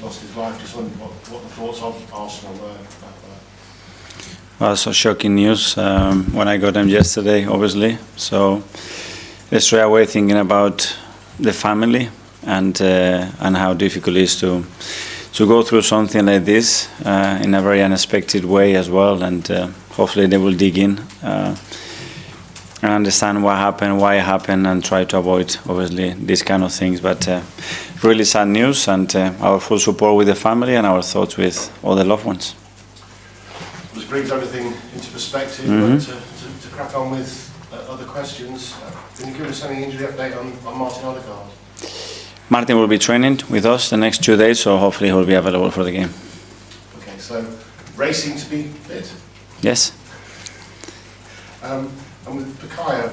lost his life. Just wondered what the thoughts of Arsenal were about that. Well, so shocking news when I got them yesterday, obviously. So straight away thinking about the family and how difficult it is to go through something like this in a very unexpected way as well. And hopefully they will dig in and understand what happened, why it happened, and try to avoid, obviously, these kind of things. But really sad news, and our full support with the family and our thoughts with all the loved ones. Which brings everything into perspective. But to crack on with other questions, can you give us any injury update on Martin Odegaard? Martin will be training with us the next 2 days, so hopefully he'll be available for the game. Okay, so racing to be fit? Yes. And with Pukaya,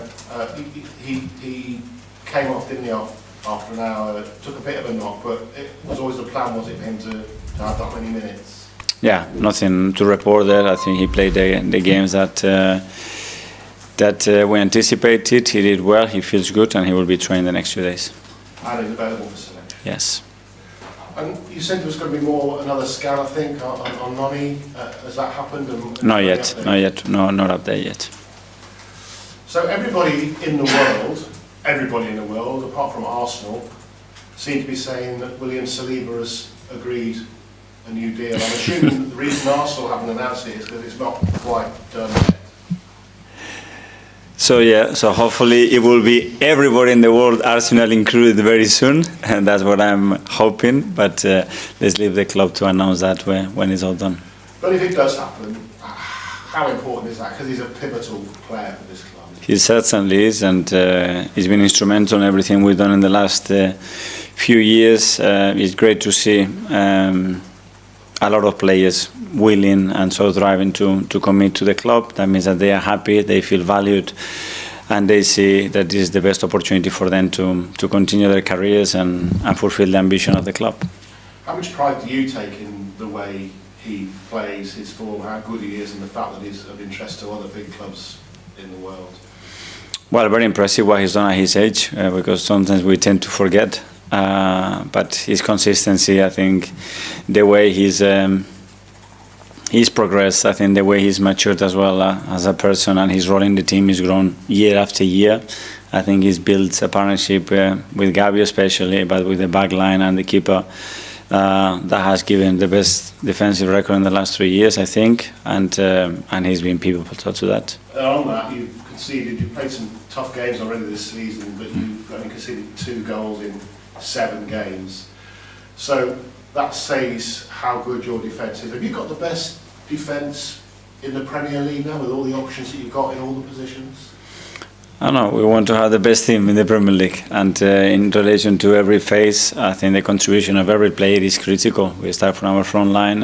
he came off, didn't he, after an hour, took a bit of a knock, but it was always the plan, was it, for him to have that many minutes? Yeah, nothing to report there. I think he played the games that we anticipated. He did well, he feels good, and he will be trained the next 2 days. And he's available for selection? Yes. And you said there was going to be another scan, I think, on Noni. Has that happened? Not yet. No, not update yet. So everybody in the world, apart from Arsenal, seem to be saying that William Saliba has agreed a new deal. I'm assuming the reason Arsenal haven't announced it is because it's not quite done yet. So hopefully it will be everybody in the world, Arsenal included, very soon, and that's what I'm hoping. But let's leave the club to announce that when it's all done. But if it does happen, how important is that? Because he's a pivotal player for this club. He certainly is, and he's been instrumental in everything we've done in the last few years. It's great to see a lot of players willing and so driving to commit to the club. That means that they are happy, they feel valued, and they see that this is the best opportunity for them to continue their careers and fulfill the ambition of the club. How much pride do you take in the way he plays, his form, how good he is, and the fact that he's of interest to other big clubs in the world? Well, very impressive what he's done at his age, because sometimes we tend to forget. But his consistency, I think, the way he's progressed, I think the way he's matured as well as a person, and his role in the team has grown year after year. I think he's built a partnership with Gabi especially, but with the back line and the keeper that has given the best defensive record in the last 3 years, I think, and he's been pivotal to that. On that, you've played some tough games already this season, but you've only conceded 2 goals in 7 games. So that says how good your defence is. Have you got the best defence in the Premier League now with all the options that you've got in all the positions? I don't know, we want to have the best team in the Premier League, and in relation to every phase, I think the contribution of every player is critical. We start from our front line,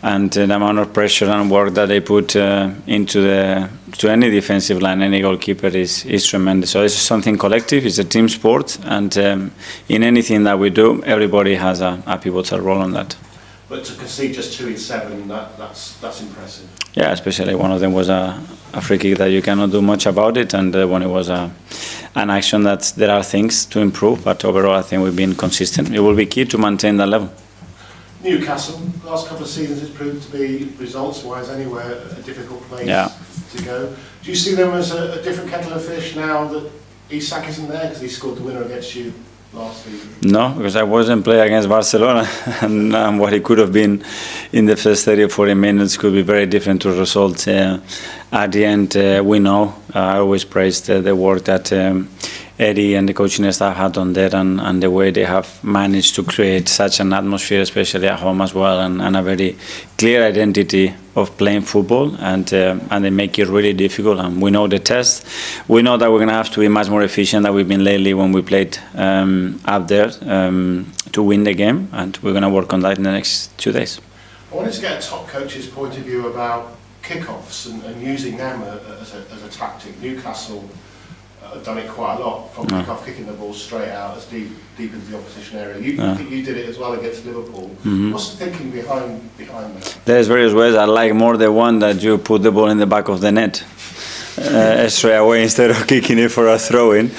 and the amount of pressure and work that they put to any defensive line, any goalkeeper is tremendous. So it's something collective, it's a team sport, and in anything that we do, everybody has a pivotal role on that. But to concede just 2 in 7, that's impressive. Yeah, especially one of them was a free kick that you cannot do much about it, and when it was an action that there are things to improve, but overall I think we've been consistent. It will be key to maintain that level. Newcastle, last couple of seasons it's proved to be, results-wise anywhere, a difficult place to go. Do you see them as a different kettle of fish now that Saka isn't there, because he scored the winner against you last season? No, because I wasn't playing against Barcelona, and what it could have been in the first 30 or 40 minutes could be very different to results. At the end, we know, I always praise the work that Eddie and the coaching staff had done there, and the way they have managed to create such an atmosphere, especially at home as well, and a very clear identity of playing football, and they make it really difficult. And we know the test. We know that we're going to have to be much more efficient than we've been lately when we played up there to win the game, and we're going to work on that in the next 2 days. I wanted to get a top coach's point of view about kickoffs and using them as a tactic. Newcastle have done it quite a lot, from kickoff, kicking the ball straight out as deep into the opposition area. I think you did it as well against Liverpool. What's the thinking behind that? There's various ways. I like more the one that you put the ball in the back of the net. straight away instead of kicking it for a throw-in,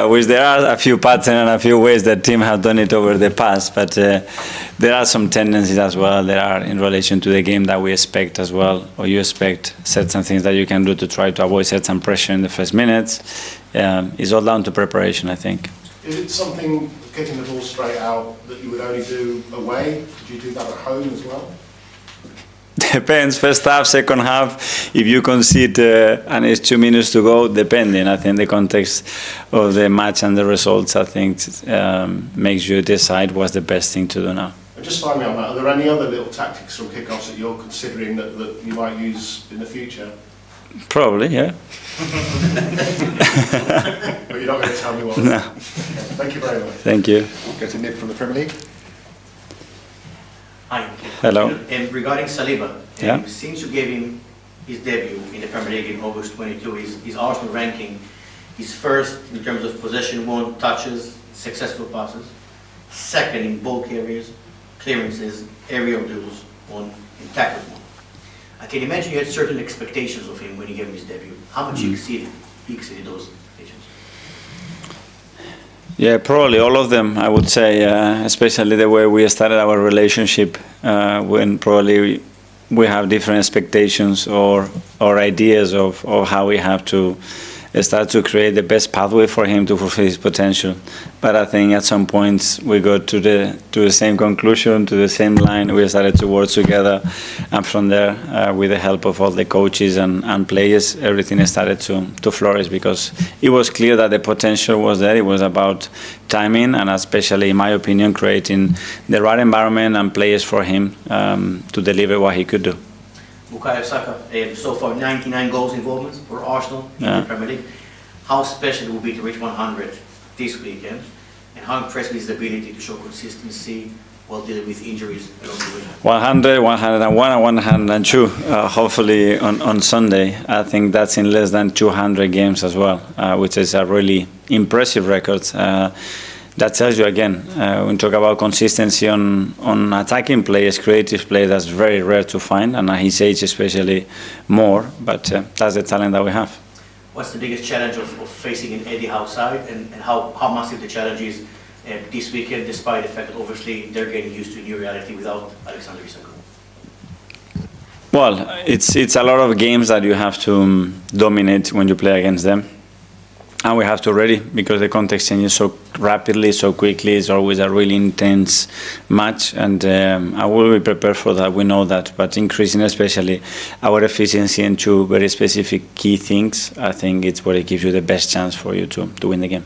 which there are a few patterns and a few ways that team have done it over the past, but there are some tendencies as well that are in relation to the game that we expect as well, or you expect certain things that you can do to try to avoid certain pressure in the first minutes. It's all down to preparation, I think. Is it something, getting the ball straight out, that you would only do away? Could you do that at home as well? Depends, first half, second half, if you concede and it's 2 minutes to go, depending. I think the context of the match and the results, I think, makes you decide what's the best thing to do now. And just finally on that, are there any other little tactics from kickoffs that you're considering that you might use in the future? Probably, yeah. But you're not going to tell me what? No. Okay, thank you very much. Thank you. Go to Nick from the Premier League. Hi. Hello. Regarding Saliba, Yeah. since you gave him his debut in the Premier League in August 22, his Arsenal ranking is first in terms of possession won, touches, successful passes, second in bulk areas, clearances, aerial duels won, and tackles won. I can imagine you had certain expectations of him when you gave him his debut. How much he exceeded those expectations? Yeah, probably all of them, I would say, especially the way we started our relationship, when probably we have different expectations or ideas of how we have to start to create the best pathway for him to fulfill his potential. But I think at some points we got to the same conclusion, to the same line. We started to work together, and from there, with the help of all the coaches and players, everything started to flourish, because it was clear that the potential was there. It was about timing, and especially, in my opinion, creating the right environment and players for him to deliver what he could do. Bukayo Saka, so far 99 goals involvements for Arsenal in the Premier League. How special it will be to reach 100 this weekend, and how impressive is the ability to show consistency while dealing with injuries along the way? 100, 101, and 102, hopefully on Sunday. I think that's in less than 200 games as well, which is a really impressive record. That tells you again, when we talk about consistency on attacking players, creative players, that's very rare to find, and at his age especially more, but that's the talent that we have. What's the biggest challenge of facing an Eddie Howe side, and how massive the challenge is this weekend, despite the fact that obviously they're getting used to a new reality without Alexander Saka? Well, it's a lot of games that you have to dominate when you play against them. And we have to ready, because the context changes so rapidly, so quickly. It's always a really intense match, and I will be prepared for that. We know that, but increasing especially our efficiency in two very specific key things, I think it's what it gives you the best chance for you to win the game.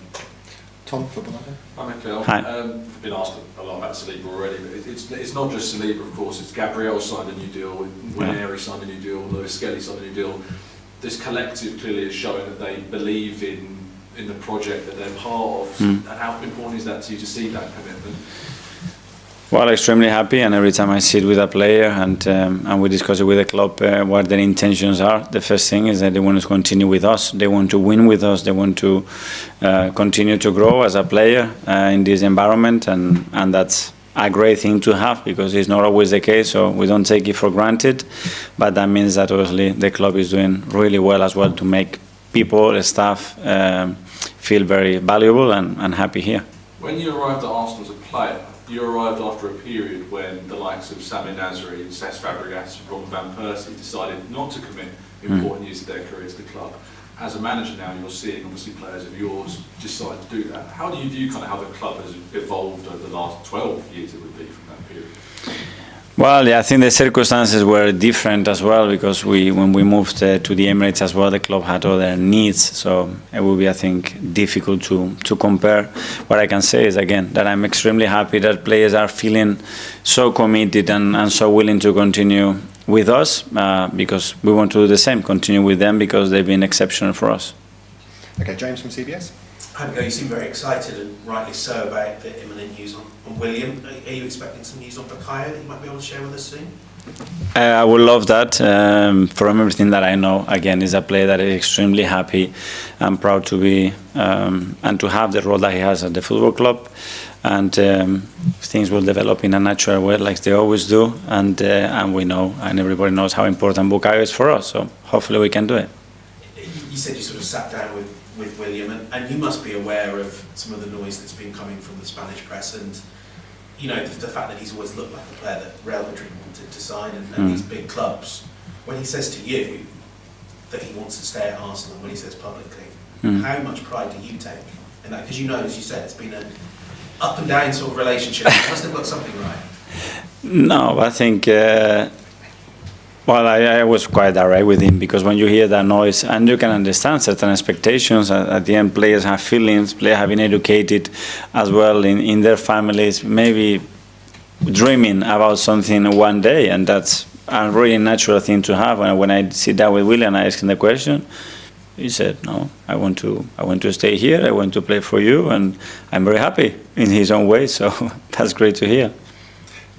Tom, football. Hi, Michael. Hi. I've been asked a lot about Saliba already, but it's not just Saliba, of course. It's Gabriel signed a new deal, Waneri signed a new deal, Lewis Skelly signed a new deal. This collective clearly is showing that they believe in the project that they're part of. And how important is that to you to see that commitment? Well, extremely happy, and every time I sit with a player and we discuss it with the club what their intentions are, the first thing is that they want to continue with us. They want to win with us. They want to continue to grow as a player in this environment, and that's a great thing to have, because it's not always the case, so we don't take it for granted. But that means that obviously the club is doing really well as well to make people, staff, feel very valuable and happy here. When you arrived at Arsenal as a player, you arrived after a period when the likes of Sami Nasri, Cesc Fabregas and Robin van Persie decided not to commit important years of their career to the club. As a manager now, you're seeing obviously players of yours decide to do that. How do you view kind of how the club has evolved over the last 12 years, it would be, from that period? Well, yeah, I think the circumstances were different as well, because when we moved to the Emirates as well, the club had other needs, so it would be, I think, difficult to compare. What I can say is, again, that I'm extremely happy that players are feeling so committed and so willing to continue with us, because we want to do the same, continue with them, because they've been exceptional for us. Okay, James from CBS. You seem very excited, and rightly so, about the imminent news on William. Are you expecting some news on Bukayo that you might be able to share with us soon? I would love that. From everything that I know, again, he's a player that is extremely happy and proud to be and to have the role that he has at the football club. And things will develop in a natural way, like they always do. And we know, and everybody knows how important Bukayo is for us. So hopefully we can do it. you said you sort of sat down with William, and you must be aware of some of the noise that's been coming from the Spanish press, and you know the fact that he's always looked like a player that Real Madrid wanted to sign, and these big clubs. When he says to you that he wants to stay at Arsenal, when he says publicly, how much pride do you take in that? Because you know, as you said, it's been an up and down sort of relationship. You must have got something right. No, I think. Well, I was quite direct with him, because when you hear that noise, and you can understand certain expectations, at the end players have feelings, players have been educated as well in their families, maybe dreaming about something one day, and that's a really natural thing to have. When I sit down with William, I ask him the question, he said, no, I want to stay here, I want to play for you, and I'm very happy in his own way, so that's great to hear.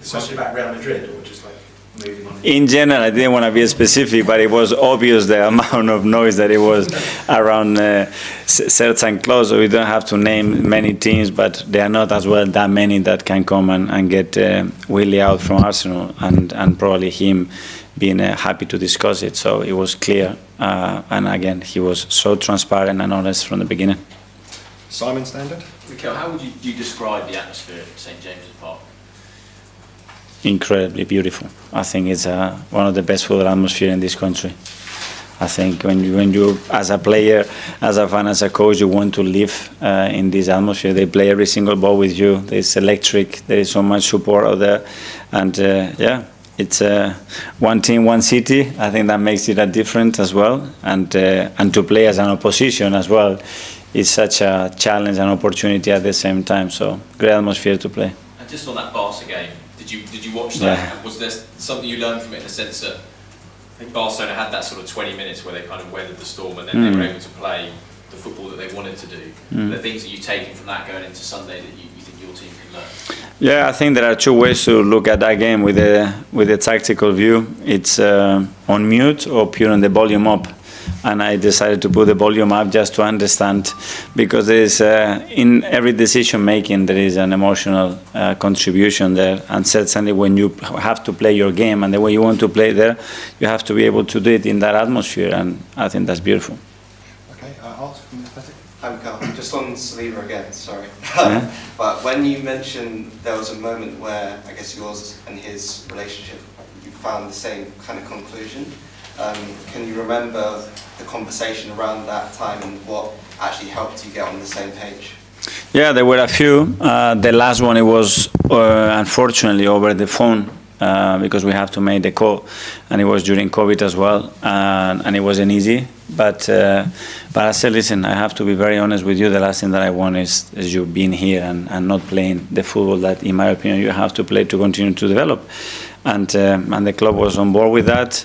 Especially about Real Madrid, or just like moving on? In general, I didn't want to be specific, but it was obvious the amount of noise that it was around certain clubs. So we don't have to name many teams, but there are not as well that many that can come and get Willie out from Arsenal, and probably him being happy to discuss it. So it was clear, and again, he was so transparent and honest from the beginning. Simon Standard? Mikel, how would you describe the atmosphere at St James's Park? Incredibly beautiful. I think it's one of the best football atmosphere in this country. I think when you, as a player, as a fan, as a coach, you want to live in this atmosphere. They play every single ball with you. It's electric. There is so much support out there, and yeah, it's one team, one city. I think that makes it a different as well, and to play as an opposition as well is such a challenge and opportunity at the same time. So great atmosphere to play. And just on that Barca game, did you watch that? Yeah. And was there something you learned from it in the sense that I think Barcelona had that sort of 20 minutes where they kind of weathered the storm, and then they were able to play the football that they wanted to do? The things that you've taken from that going into Sunday that you think your team can learn? Yeah, I think there are two ways to look at that game with a tactical view. It's on mute or pure on the volume up. And I decided to put the volume up just to understand, because there is in every decision making there is an emotional contribution there, and certainly when you have to play your game and the way you want to play there, you have to be able to do it in that atmosphere, and I think that's beautiful. Okay, Art from Athletic. Hi, Mikel. Just on Saliba again, sorry. Yeah. But when you mentioned there was a moment where I guess yours and his relationship, you found the same kind of conclusion. Can you remember the conversation around that time and what actually helped you get on the same page? Yeah, there were a few. The last one, it was unfortunately over the phone, because we have to make the call, and it was during COVID as well, and it wasn't easy. But I said, listen, I have to be very honest with you. The last thing that I want is you being here and not playing the football that, in my opinion, you have to play to continue to develop. And the club was on board with that.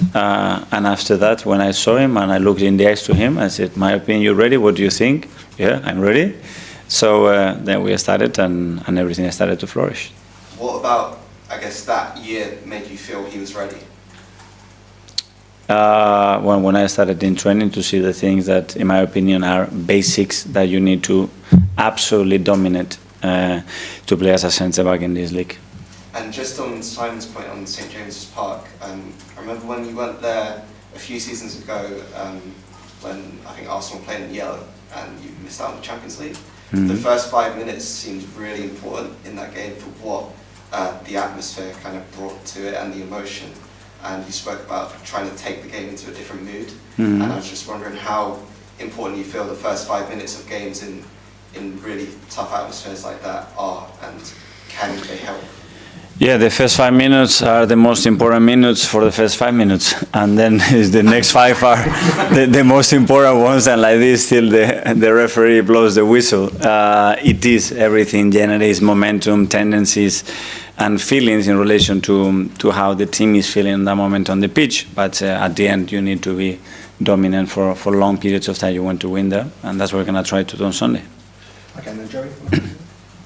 And after that, when I saw him and I looked in the eyes to him, I said, my opinion, you ready? What do you think? Yeah, I'm ready. So then we started, and everything started to flourish. What about, I guess, that year made you feel he was ready? When I started in training to see the things that, in my opinion, are basics that you need to absolutely dominate to play as a centre-back in this league. And just on Simon's point on St James's Park, I remember when you went there a few seasons ago, when I think Arsenal played in yellow and you missed out on the Champions League. The first 5 minutes seemed really important in that game for what the atmosphere kind of brought to it and the emotion. And you spoke about trying to take the game into a different mood. And I was just wondering how important you feel the first 5 minutes of games in really tough atmospheres like that are, and can they help? Yeah, the first 5 minutes are the most important minutes for the first 5 minutes, and then the next 5 are the most important ones, and like this till the referee blows the whistle. It is everything generates momentum, tendencies, and feelings in relation to how the team is feeling in that moment on the pitch. But at the end, you need to be dominant for long periods of time. You want to win there, and that's what we're going to try to do on Sunday. Okay, and then Joey.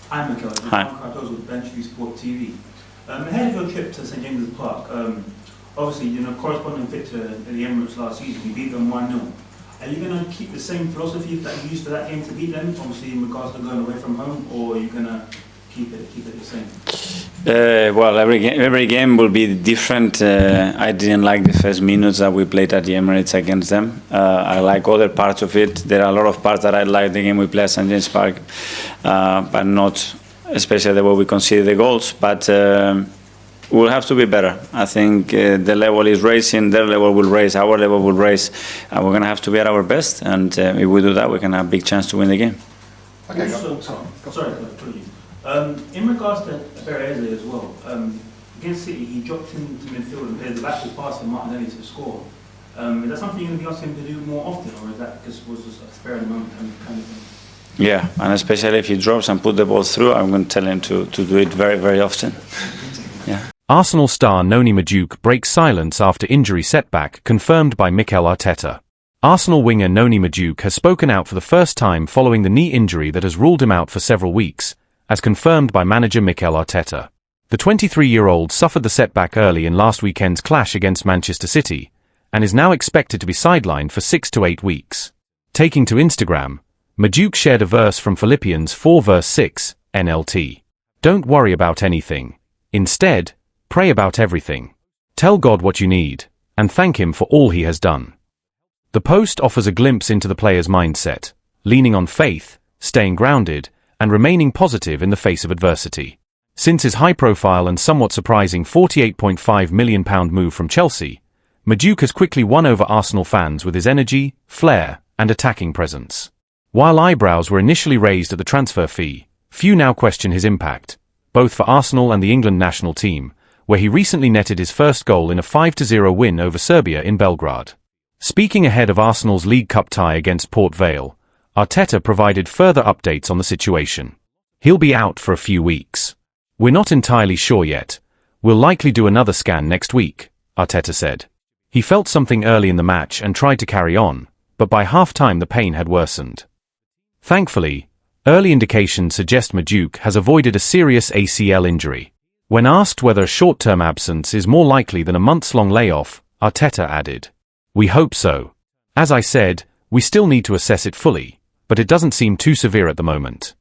Hi, Mikel. Hi. I'm Cardozo with Bench Sport TV. Ahead of your trip to St James's Park, obviously, corresponding fit to the Emirates last season, you beat them 1-0. Are you going to keep the same philosophy that you used for that game to beat them, obviously in regards to going away from home, or are you going to keep it the same? Well, every game will be different. I didn't like the first minutes that we played at the Emirates against them. I like other parts of it. There are a lot of parts that I like the game we play at St James Park, but not especially the way we conceded the goals. But we'll have to be better. I think the level is raising, their level will raise, our level will raise, and we're going to have to be at our best. And if we do that, we can have a big chance to win the game. Okay, Also, sorry, apologies. In regards to Perez as well, against City, he dropped into midfield and played the lateral pass for Martinelli to score. Is that something you're going to be asking him to do more often, or is that just was just a spare moment kind of thing? Yeah, and especially if he drops and put the ball through, I'm going to tell him to do it very, very often. Yeah. Arsenal star Noni Madueke breaks silence after injury setback confirmed by Mikel Arteta. Arsenal winger Noni Madueke has spoken out for the first time following the knee injury that has ruled him out for several weeks, as confirmed by manager Mikel Arteta. The 23-year-old suffered the setback early in last weekend's clash against Manchester City, and is now expected to be sidelined for 6 to 8 weeks. Taking to Instagram, Madueke shared a verse from Philippians 4 verse 6, NLT. Don't worry about anything. Instead, pray about everything. Tell God what you need, and thank Him for all He has done. The post offers a glimpse into the player's mindset, leaning on faith, staying grounded, and remaining positive in the face of adversity. Since his high-profile and somewhat surprising £48.5 million move from Chelsea, Madueke has quickly won over Arsenal fans with his energy, flair, and attacking presence. While eyebrows were initially raised at the transfer fee, few now question his impact, both for Arsenal and the England national team, where he recently netted his first goal in a 5-0 win over Serbia in Belgrade. Speaking ahead of Arsenal's League Cup tie against Port Vale, Arteta provided further updates on the situation. He'll be out for a few weeks. We're not entirely sure yet. We'll likely do another scan next week, Arteta said. He felt something early in the match and tried to carry on, but by half-time the pain had worsened. Thankfully, early indications suggest Madueke has avoided a serious ACL injury. When asked whether a short-term absence is more likely than a months-long layoff, Arteta added, "We hope so. As I said, we still need to assess it fully, but it doesn't seem too severe at the moment."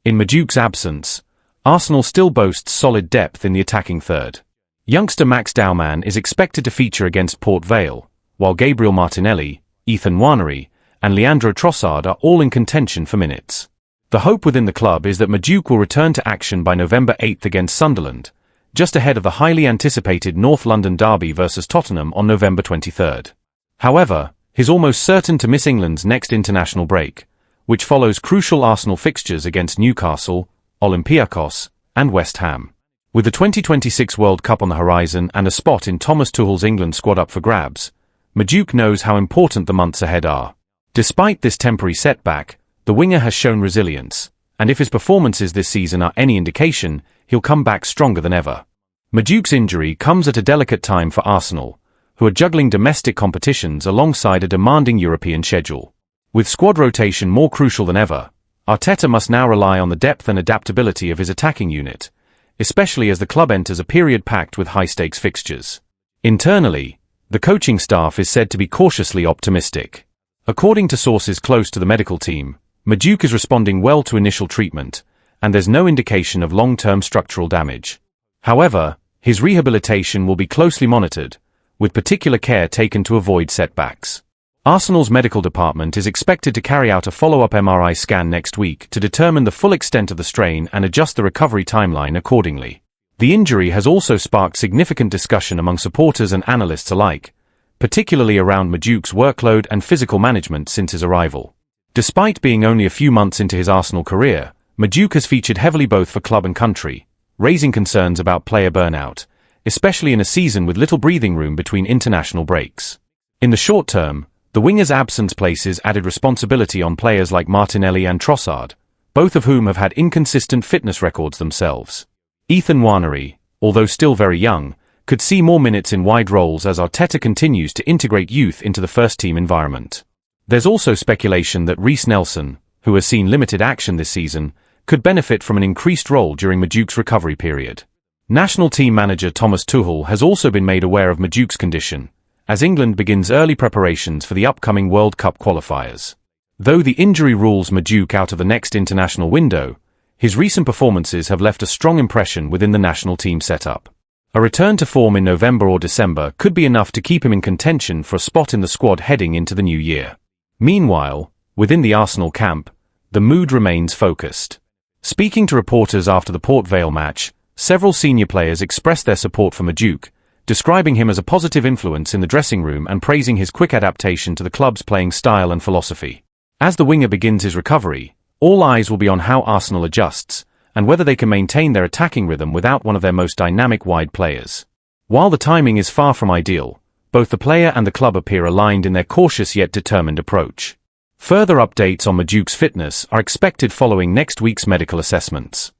In Madueke's absence, Arsenal still boasts solid depth in the attacking third. Youngster Max Dowman is expected to feature against Port Vale, while Gabriel Martinelli, Ethan Nwaneri, and Leandro Trossard are all in contention for minutes. The hope within the club is that Madueke will return to action by November 8 against Sunderland, just ahead of the highly anticipated North London derby versus Tottenham on November 23. However, he's almost certain to miss England's next international break, which follows crucial Arsenal fixtures against Newcastle, Olympiacos, and West Ham. With the 2026 World Cup on the horizon and a spot in Thomas Tuchel's England squad up for grabs, Madueke knows how important the months ahead are. Despite this temporary setback, the winger has shown resilience, and if his performances this season are any indication, he'll come back stronger than ever. Madueke's injury comes at a delicate time for Arsenal, who are juggling domestic competitions alongside a demanding European schedule. With squad rotation more crucial than ever, Arteta must now rely on the depth and adaptability of his attacking unit, especially as the club enters a period packed with high-stakes fixtures. Internally, the coaching staff is said to be cautiously optimistic. According to sources close to the medical team, Madueke is responding well to initial treatment, and there's no indication of long-term structural damage. However, his rehabilitation will be closely monitored, with particular care taken to avoid setbacks. Arsenal's medical department is expected to carry out a follow-up MRI scan next week to determine the full extent of the strain and adjust the recovery timeline accordingly. The injury has also sparked significant discussion among supporters and analysts alike, particularly around Madueke's workload and physical management since his arrival. Despite being only a few months into his Arsenal career, Madueke has featured heavily both for club and country, raising concerns about player burnout, especially in a season with little breathing room between international breaks. In the short term, the winger's absence places added responsibility on players like Martinelli and Trossard, both of whom have had inconsistent fitness records themselves. Ethan Nwaneri, although still very young, could see more minutes in wide roles as Arteta continues to integrate youth into the first-team environment. There's also speculation that Reiss Nelson, who has seen limited action this season, could benefit from an increased role during Madueke's recovery period. National team manager Thomas Tuchel has also been made aware of Madueke's condition, as England begins early preparations for the upcoming World Cup qualifiers. Though the injury rules Madueke out of the next international window, His recent performances have left a strong impression within the national team setup. A return to form in November or December could be enough to keep him in contention for a spot in the squad heading into the new year. Meanwhile, within the Arsenal camp, the mood remains focused. Speaking to reporters after the Port Vale match, several senior players expressed their support for Madueke, describing him as a positive influence in the dressing room and praising his quick adaptation to the club's playing style and philosophy. As the winger begins his recovery, all eyes will be on how Arsenal adjusts, and whether they can maintain their attacking rhythm without one of their most dynamic wide players. While the timing is far from ideal, both the player and the club appear aligned in their cautious yet determined approach. Further updates on Madueke's fitness are expected following next week's medical assessments.